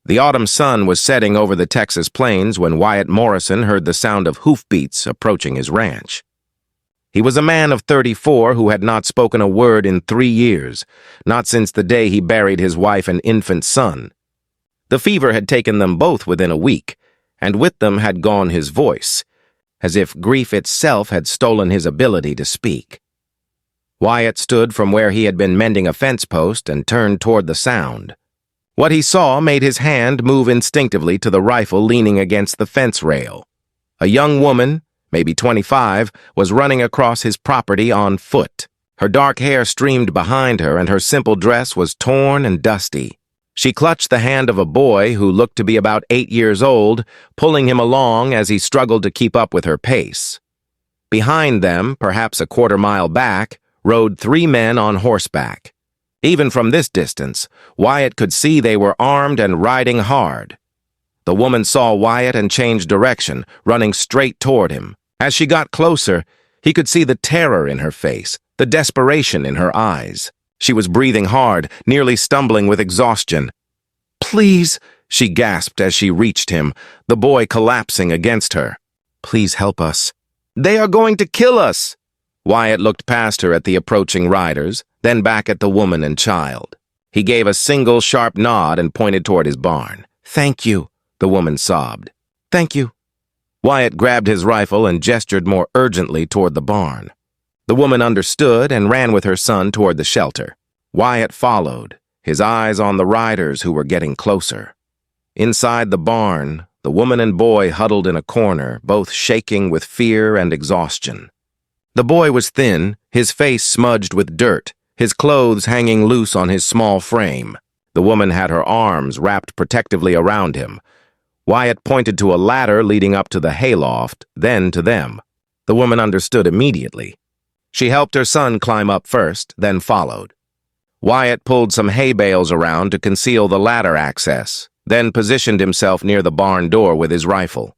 The autumn sun was setting over the Texas plains when Wyatt Morrison heard the sound of hoofbeats approaching his ranch. He was a man of 34 who had not spoken a word in 3 years, not since the day he buried his wife and infant son. The fever had taken them both within a week, and with them had gone his voice, as if grief itself had stolen his ability to speak. Wyatt stood from where he had been mending a fence post and turned toward the sound. What he saw made his hand move instinctively to the rifle leaning against the fence rail. A young woman, maybe 25, was running across his property on foot. Her dark hair streamed behind her, and her simple dress was torn and dusty. She clutched the hand of a boy who looked to be about 8 years old, pulling him along as he struggled to keep up with her pace. Behind them, perhaps a quarter-mile back, rode 3 men on horseback. Even from this distance, Wyatt could see they were armed and riding hard. The woman saw Wyatt and changed direction, running straight toward him. As she got closer, he could see the terror in her face, the desperation in her eyes. She was breathing hard, nearly stumbling with exhaustion. "Please," she gasped as she reached him, the boy collapsing against her. "Please help us." "They are going to kill us!" Wyatt looked past her at the approaching riders, then back at the woman and child. He gave a single sharp nod and pointed toward his barn. "Thank you," the woman sobbed. "Thank you." Wyatt grabbed his rifle and gestured more urgently toward the barn. The woman understood and ran with her son toward the shelter. Wyatt followed, his eyes on the riders who were getting closer. Inside the barn, the woman and boy huddled in a corner, both shaking with fear and exhaustion. The boy was thin, his face smudged with dirt, his clothes hanging loose on his small frame. The woman had her arms wrapped protectively around him. Wyatt pointed to a ladder leading up to the hayloft, then to them. The woman understood immediately. She helped her son climb up first, then followed. Wyatt pulled some hay bales around to conceal the ladder access, then positioned himself near the barn door with his rifle.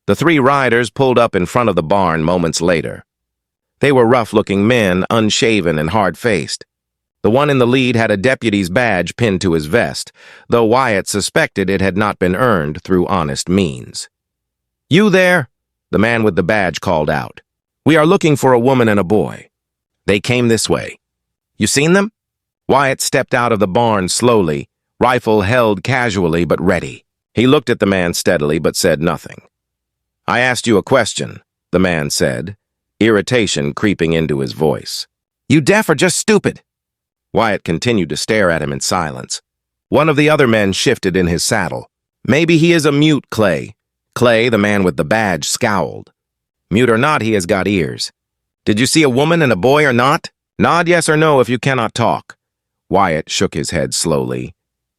The 3 riders pulled up in front of the barn moments later. They were rough-looking men, unshaven and hard-faced. The one in the lead had a deputy's badge pinned to his vest, though Wyatt suspected it had not been earned through honest means. "You there?" the man with the badge called out. "We are looking for a woman and a boy. They came this way. You seen them?" Wyatt stepped out of the barn slowly, rifle held casually but ready. He looked at the man steadily but said nothing. "I asked you a question," the man said, irritation creeping into his voice. "You deaf or just stupid?" Wyatt continued to stare at him in silence. One of the other men shifted in his saddle. "Maybe he is a mute, Clay." Clay, the man with the badge, scowled. "Mute or not, he has got ears. Did you see a woman and a boy or not? Nod yes or no if you cannot talk." Wyatt shook his head slowly.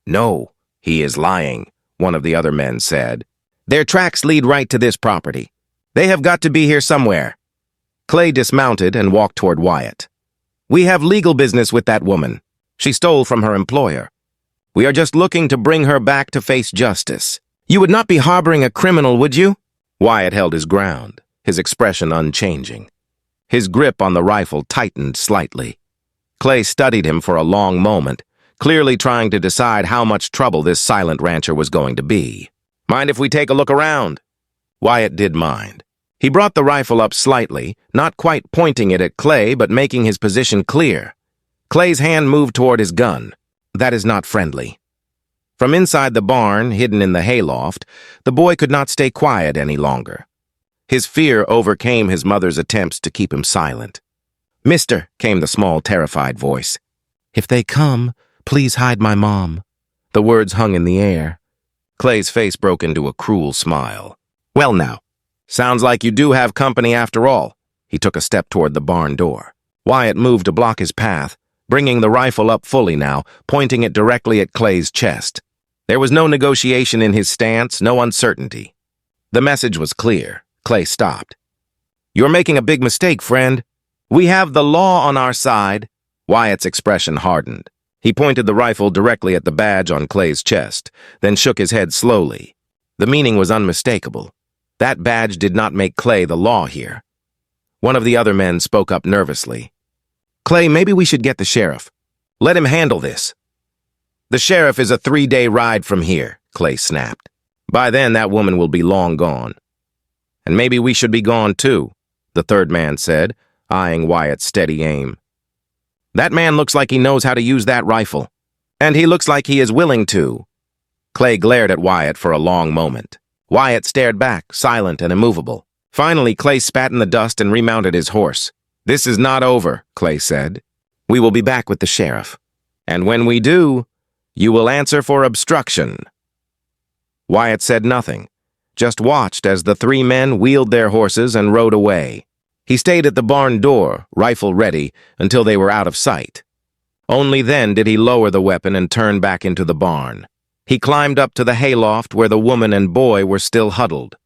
"No, he is lying," one of the other men said. "Their tracks lead right to this property. They have got to be here somewhere." Clay dismounted and walked toward Wyatt. "We have legal business with that woman. She stole from her employer. We are just looking to bring her back to face justice. You would not be harboring a criminal, would you?" Wyatt held his ground, his expression unchanging. His grip on the rifle tightened slightly. Clay studied him for a long moment, clearly trying to decide how much trouble this silent rancher was going to be. "Mind if we take a look around?" Wyatt did mind. He brought the rifle up slightly, not quite pointing it at Clay, but making his position clear. Clay's hand moved toward his gun. "That is not friendly." From inside the barn, hidden in the hayloft, the boy could not stay quiet any longer. His fear overcame his mother's attempts to keep him silent. "Mister," came the small, terrified voice. "If they come, please hide my mom." The words hung in the air. Clay's face broke into a cruel smile. "Well now, sounds like you do have company after all." He took a step toward the barn door. Wyatt moved to block his path, bringing the rifle up fully now, pointing it directly at Clay's chest. There was no negotiation in his stance, no uncertainty. The message was clear. Clay stopped. "You're making a big mistake, friend. We have the law on our side." Wyatt's expression hardened. He pointed the rifle directly at the badge on Clay's chest, then shook his head slowly. The meaning was unmistakable. That badge did not make Clay the law here. One of the other men spoke up nervously. "Clay, maybe we should get the sheriff. Let him handle this." "The sheriff is a 3-day ride from here," Clay snapped. By then, that woman will be long gone. And maybe we should be gone too, the third man said, eyeing Wyatt's steady aim. That man looks like he knows how to use that rifle. And he looks like he is willing to. Clay glared at Wyatt for a long moment. Wyatt stared back, silent and immovable. Finally, Clay spat in the dust and remounted his horse. This is not over, Clay said. We will be back with the sheriff. And when we do, you will answer for obstruction. Wyatt said nothing, just watched as the three men wheeled their horses and rode away. He stayed at the barn door, rifle ready, until they were out of sight. Only then did he lower the weapon and turn back into the barn. He climbed up to the hayloft where the woman and boy were still huddled.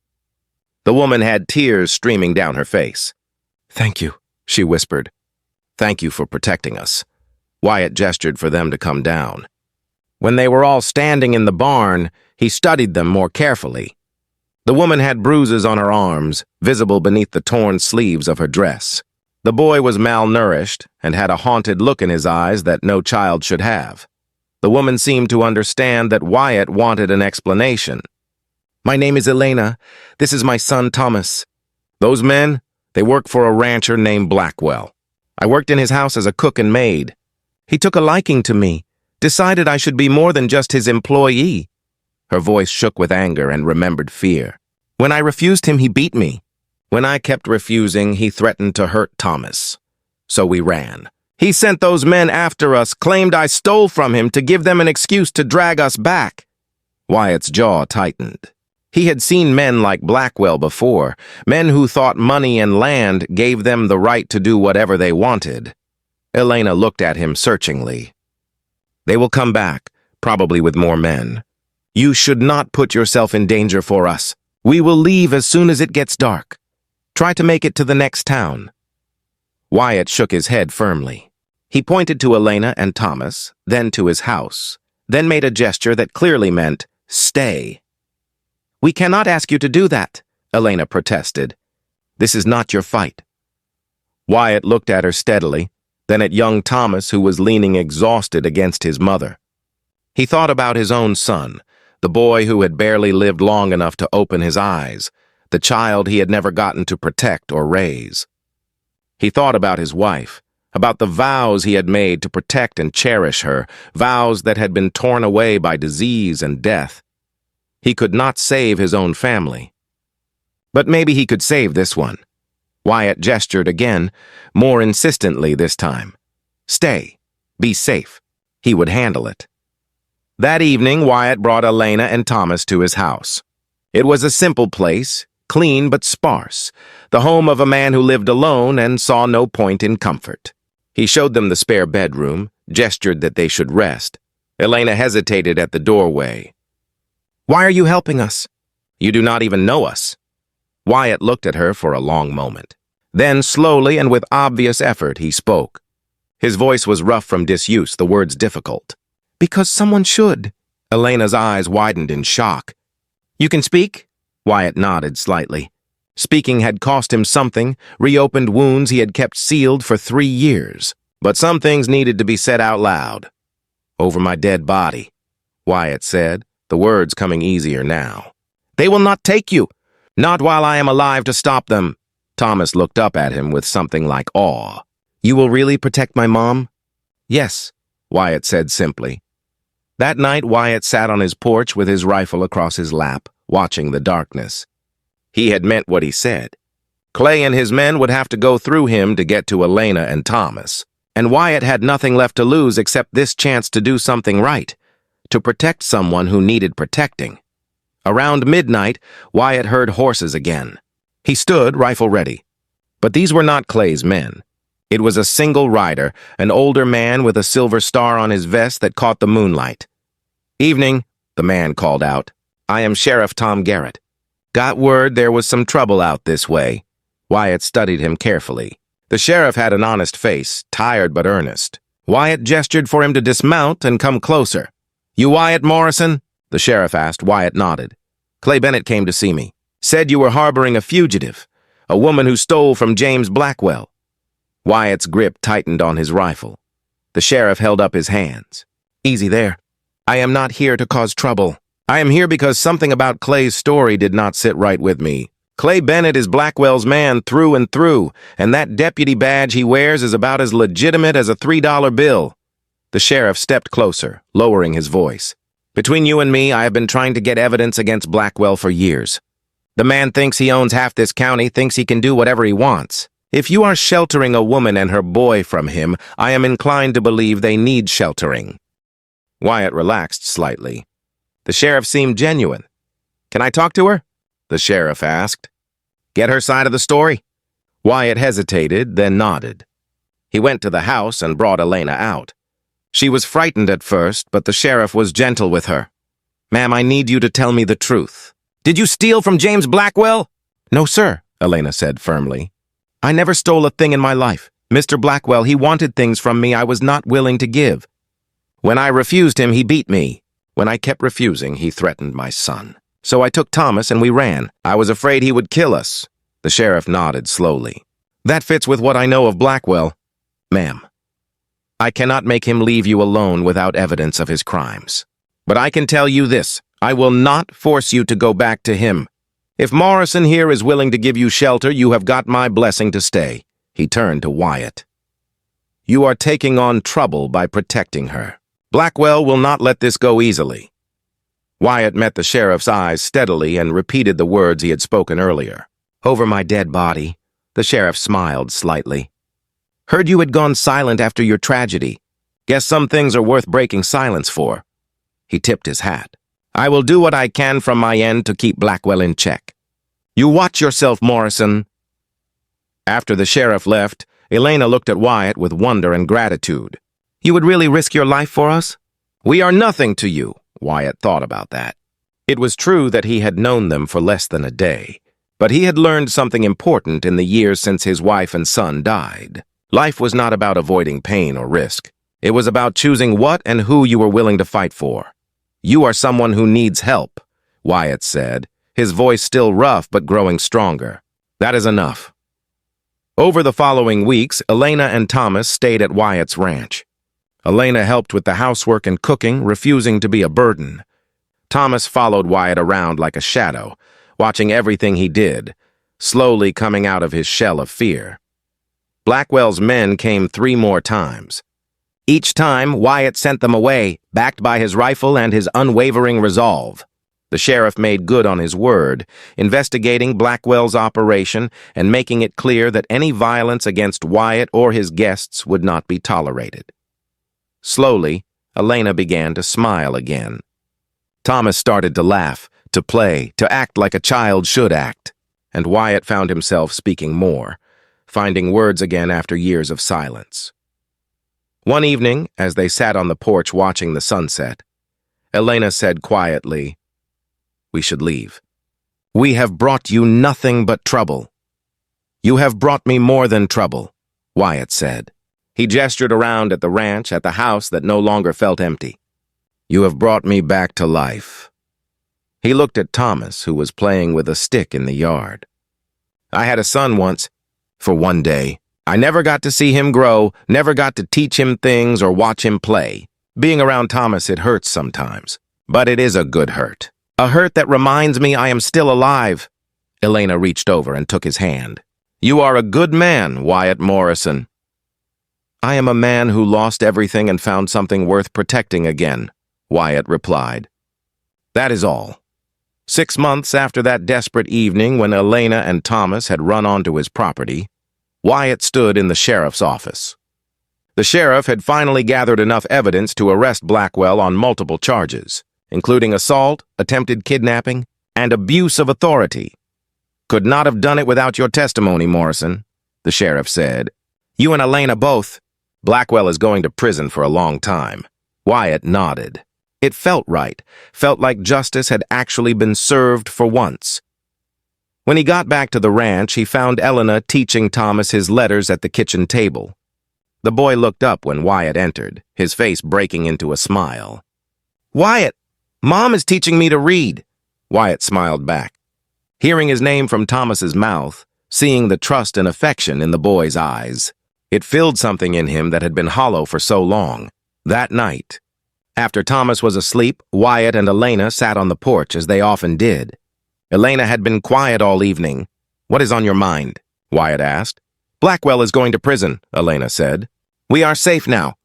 The woman had tears streaming down her face. Thank you, she whispered. Thank you for protecting us. Wyatt gestured for them to come down. When they were all standing in the barn, he studied them more carefully. The woman had bruises on her arms, visible beneath the torn sleeves of her dress. The boy was malnourished and had a haunted look in his eyes that no child should have. The woman seemed to understand that Wyatt wanted an explanation. My name is Elena. This is my son, Thomas. Those men, they work for a rancher named Blackwell. I worked in his house as a cook and maid. He took a liking to me, decided I should be more than just his employee. Her voice shook with anger and remembered fear. When I refused him, he beat me. When I kept refusing, he threatened to hurt Thomas. So we ran. He sent those men after us, claimed I stole from him to give them an excuse to drag us back. Wyatt's jaw tightened. He had seen men like Blackwell before, men who thought money and land gave them the right to do whatever they wanted. Elena looked at him searchingly. They will come back, probably with more men. You should not put yourself in danger for us. We will leave as soon as it gets dark. Try to make it to the next town. Wyatt shook his head firmly. He pointed to Elena and Thomas, then to his house, then made a gesture that clearly meant, stay. We cannot ask you to do that, Elena protested. This is not your fight. Wyatt looked at her steadily, then at young Thomas, who was leaning exhausted against his mother. He thought about his own son, the boy who had barely lived long enough to open his eyes, the child he had never gotten to protect or raise. He thought about his wife, about the vows he had made to protect and cherish her, vows that had been torn away by disease and death. He could not save his own family. But maybe he could save this one. Wyatt gestured again, more insistently this time. Stay. Be safe. He would handle it. That evening, Wyatt brought Elena and Thomas to his house. It was a simple place, clean but sparse, the home of a man who lived alone and saw no point in comfort. He showed them the spare bedroom, gestured that they should rest. Elena hesitated at the doorway. Why are you helping us? You do not even know us. Wyatt looked at her for a long moment. Then, slowly and with obvious effort, he spoke. His voice was rough from disuse, the words difficult. Because someone should. Elena's eyes widened in shock. You can speak? Wyatt nodded slightly. Speaking had cost him something, reopened wounds he had kept sealed for 3 years. But some things needed to be said out loud. Over my dead body, Wyatt said, the words coming easier now. They will not take you. Not while I am alive to stop them. Thomas looked up at him with something like awe. You will really protect my mom? Yes, Wyatt said simply. That night, Wyatt sat on his porch with his rifle across his lap, watching the darkness. He had meant what he said. Clay and his men would have to go through him to get to Elena and Thomas, and Wyatt had nothing left to lose except this chance to do something right, to protect someone who needed protecting. Around midnight, Wyatt heard horses again. He stood, rifle ready. But these were not Clay's men. It was a single rider, an older man with a silver star on his vest that caught the moonlight. Evening, the man called out. I am Sheriff Tom Garrett. Got word there was some trouble out this way. Wyatt studied him carefully. The sheriff had an honest face, tired but earnest. Wyatt gestured for him to dismount and come closer. You Wyatt Morrison? The sheriff asked. Wyatt nodded. Clay Bennett came to see me. Said you were harboring a fugitive, a woman who stole from James Blackwell. Wyatt's grip tightened on his rifle. The sheriff held up his hands. Easy there. I am not here to cause trouble. I am here because something about Clay's story did not sit right with me. Clay Bennett is Blackwell's man through and through, and that deputy badge he wears is about as legitimate as a $3 bill. The sheriff stepped closer, lowering his voice. Between you and me, I have been trying to get evidence against Blackwell for years. The man thinks he owns half this county, thinks he can do whatever he wants. If you are sheltering a woman and her boy from him, I am inclined to believe they need sheltering. Wyatt relaxed slightly. The sheriff seemed genuine. Can I talk to her? The sheriff asked. Get her side of the story? Wyatt hesitated, then nodded. He went to the house and brought Elena out. She was frightened at first, but the sheriff was gentle with her. Ma'am, I need you to tell me the truth. Did you steal from James Blackwell? No, sir, Elena said firmly. I never stole a thing in my life. Mr. Blackwell, he wanted things from me I was not willing to give. When I refused him, he beat me. When I kept refusing, he threatened my son. So I took Thomas and we ran. I was afraid he would kill us. The sheriff nodded slowly. That fits with what I know of Blackwell. Ma'am, I cannot make him leave you alone without evidence of his crimes. But I can tell you this, I will not force you to go back to him. If Morrison here is willing to give you shelter, you have got my blessing to stay. He turned to Wyatt. You are taking on trouble by protecting her. Blackwell will not let this go easily. Wyatt met the sheriff's eyes steadily and repeated the words he had spoken earlier. Over my dead body. The sheriff smiled slightly. Heard you had gone silent after your tragedy. Guess some things are worth breaking silence for. He tipped his hat. I will do what I can from my end to keep Blackwell in check. You watch yourself, Morrison. After the sheriff left, Elena looked at Wyatt with wonder and gratitude. You would really risk your life for us? We are nothing to you, Wyatt thought about that. It was true that he had known them for less than a day, but he had learned something important in the years since his wife and son died. Life was not about avoiding pain or risk. It was about choosing what and who you were willing to fight for. You are someone who needs help, Wyatt said, his voice still rough but growing stronger. That is enough. Over the following weeks, Elena and Thomas stayed at Wyatt's ranch. Elena helped with the housework and cooking, refusing to be a burden. Thomas followed Wyatt around like a shadow, watching everything he did, slowly coming out of his shell of fear. Blackwell's men came 3 more times. Each time, Wyatt sent them away, backed by his rifle and his unwavering resolve. The sheriff made good on his word, investigating Blackwell's operation and making it clear that any violence against Wyatt or his guests would not be tolerated. Slowly, Elena began to smile again. Thomas started to laugh, to play, to act like a child should act, and Wyatt found himself speaking more, finding words again after years of silence. One evening, as they sat on the porch watching the sunset, Elena said quietly, We should leave. We have brought you nothing but trouble. You have brought me more than trouble, Wyatt said. He gestured around at the ranch, at the house that no longer felt empty. You have brought me back to life. He looked at Thomas, who was playing with a stick in the yard. I had a son once, for one day. I never got to see him grow, never got to teach him things or watch him play. Being around Thomas, it hurts sometimes. But it is a good hurt. A hurt that reminds me I am still alive. Elena reached over and took his hand. You are a good man, Wyatt Morrison. I am a man who lost everything and found something worth protecting again, Wyatt replied. That is all. 6 months after that desperate evening when Elena and Thomas had run onto his property, Wyatt stood in the sheriff's office. The sheriff had finally gathered enough evidence to arrest Blackwell on multiple charges, including assault, attempted kidnapping, and abuse of authority. Could not have done it without your testimony, Morrison, the sheriff said. You and Elena both. Blackwell is going to prison for a long time. Wyatt nodded. It felt right, felt like justice had actually been served for once. When he got back to the ranch, he found Elena teaching Thomas his letters at the kitchen table. The boy looked up when Wyatt entered, his face breaking into a smile. Wyatt, Mom is teaching me to read. Wyatt smiled back. Hearing his name from Thomas's mouth, seeing the trust and affection in the boy's eyes, it filled something in him that had been hollow for so long. That night, After Thomas was asleep, Wyatt and Elena sat on the porch as they often did. Elena had been quiet all evening. "What is on your mind?" Wyatt asked. "Blackwell is going to prison," Elena said. "We are safe now.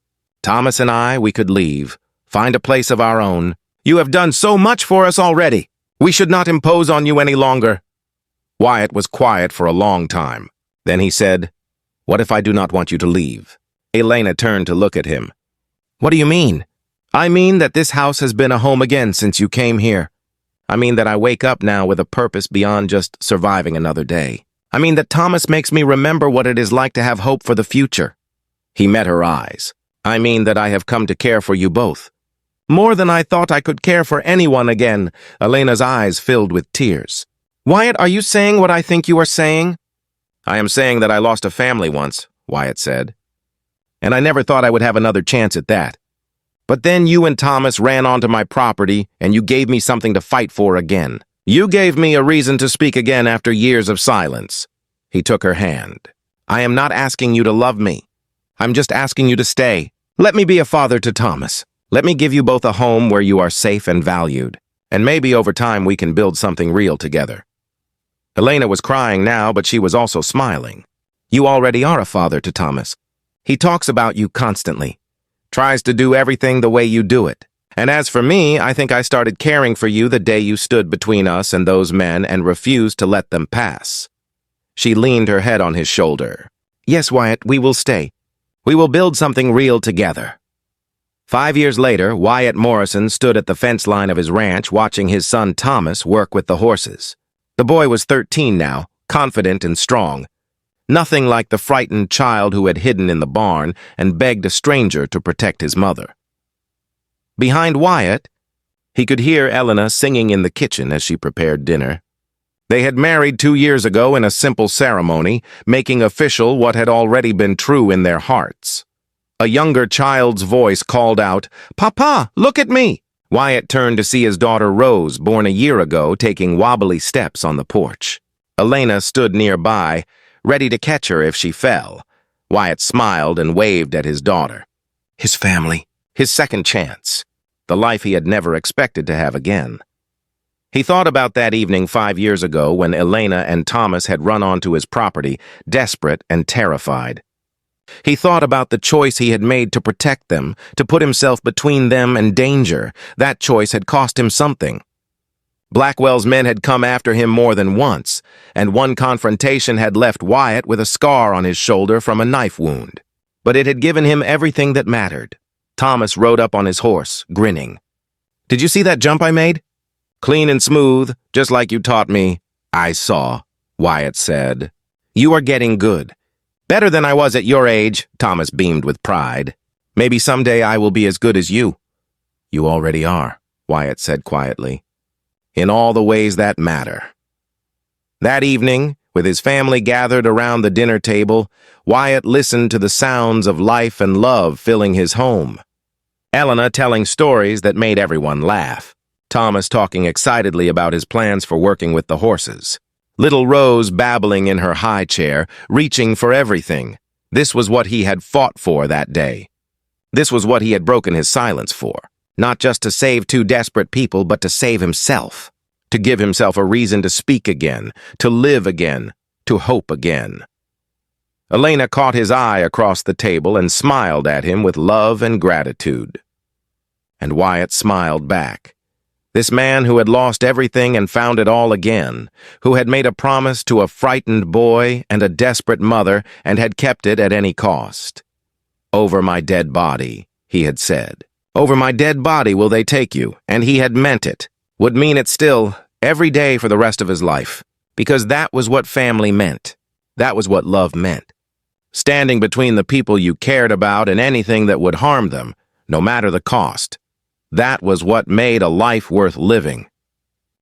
Thomas and we could leave, find a place of our own. You have done so much for us already. We should not impose on you any longer." Wyatt was quiet for a long time. Then he said, "What if I do not want you to leave?" Elena turned to look at him. "What do you mean?" "I mean that this house has been a home again since you came here. I mean that I wake up now with a purpose beyond just surviving another day. I mean that Thomas makes me remember what it is like to have hope for the future." He met her eyes. "I mean that I have come to care for you both. More than I thought I could care for anyone again." Elena's eyes filled with tears. "Wyatt, are you saying what I think you are saying?" "I am saying that I lost a family once," Wyatt said. "And I never thought I would have another chance at that. But then you and Thomas ran onto my property, and you gave me something to fight for again. You gave me a reason to speak again after years of silence." He took her hand. "I am not asking you to love me. I'm just asking you to stay. Let me be a father to Thomas. Let me give you both a home where you are safe and valued. And maybe over time we can build something real together." Elena was crying now, but she was also smiling. "You already are a father to Thomas. He talks about you constantly. Tries to do everything the way you do it. And as for me, I think I started caring for you the day you stood between us and those men and refused to let them pass." She leaned her head on his shoulder. "Yes, Wyatt, we will stay. We will build something real together." 5 years later, Wyatt Morrison stood at the fence line of his ranch watching his son Thomas work with the horses. The boy was 13 now, confident and strong. Nothing like the frightened child who had hidden in the barn and begged a stranger to protect his mother. Behind Wyatt, he could hear Elena singing in the kitchen as she prepared dinner. They had married 2 years ago in a simple ceremony, making official what had already been true in their hearts. A younger child's voice called out, "Papa, look at me!" Wyatt turned to see his daughter Rose, born a year ago, taking wobbly steps on the porch. Elena stood nearby, ready to catch her if she fell. Wyatt smiled and waved at his daughter. His family, his second chance, the life he had never expected to have again. He thought about that evening 5 years ago when Elena and Thomas had run onto his property, desperate and terrified. He thought about the choice he had made to protect them, to put himself between them and danger. That choice had cost him something. Blackwell's men had come after him more than once, and one confrontation had left Wyatt with a scar on his shoulder from a knife wound. But it had given him everything that mattered. Thomas rode up on his horse, grinning. "Did you see that jump I made?" "Clean and smooth, just like you taught me." "I saw," Wyatt said. "You are getting good. Better than I was at your age," Thomas beamed with pride. "Maybe someday I will be as good as you." "You already are," Wyatt said quietly. "In all the ways that matter." That evening, with his family gathered around the dinner table, Wyatt listened to the sounds of life and love filling his home. Elena telling stories that made everyone laugh. Thomas talking excitedly about his plans for working with the horses. Little Rose babbling in her high chair, reaching for everything. This was what he had fought for that day. This was what he had broken his silence for. Not just to save 2 desperate people, but to save himself. To give himself a reason to speak again, to live again, to hope again. Elena caught his eye across the table and smiled at him with love and gratitude. And Wyatt smiled back. This man who had lost everything and found it all again, who had made a promise to a frightened boy and a desperate mother and had kept it at any cost. "Over my dead body," he had said. "Over my dead body will they take you," and he had meant it, would mean it still, every day for the rest of his life, because that was what family meant. That was what love meant. Standing between the people you cared about and anything that would harm them, no matter the cost. That was what made a life worth living.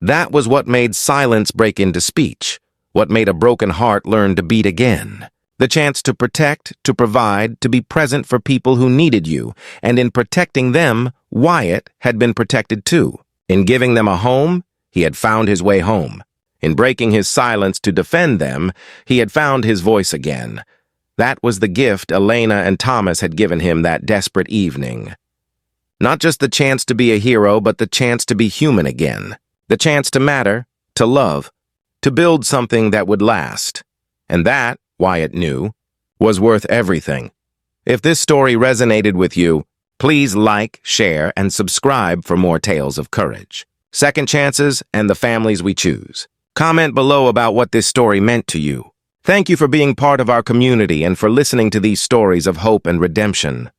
That was what made silence break into speech, what made a broken heart learn to beat again. The chance to protect, to provide, to be present for people who needed you, and in protecting them, Wyatt had been protected too. In giving them a home, he had found his way home. In breaking his silence to defend them, he had found his voice again. That was the gift Elena and Thomas had given him that desperate evening. Not just the chance to be a hero, but the chance to be human again. The chance to matter, to love, to build something that would last. And that, Wyatt knew, was worth everything. If this story resonated with you, please like, share, and subscribe for more tales of courage, second chances, and the families we choose. Comment below about what this story meant to you. Thank you for being part of our community and for listening to these stories of hope and redemption.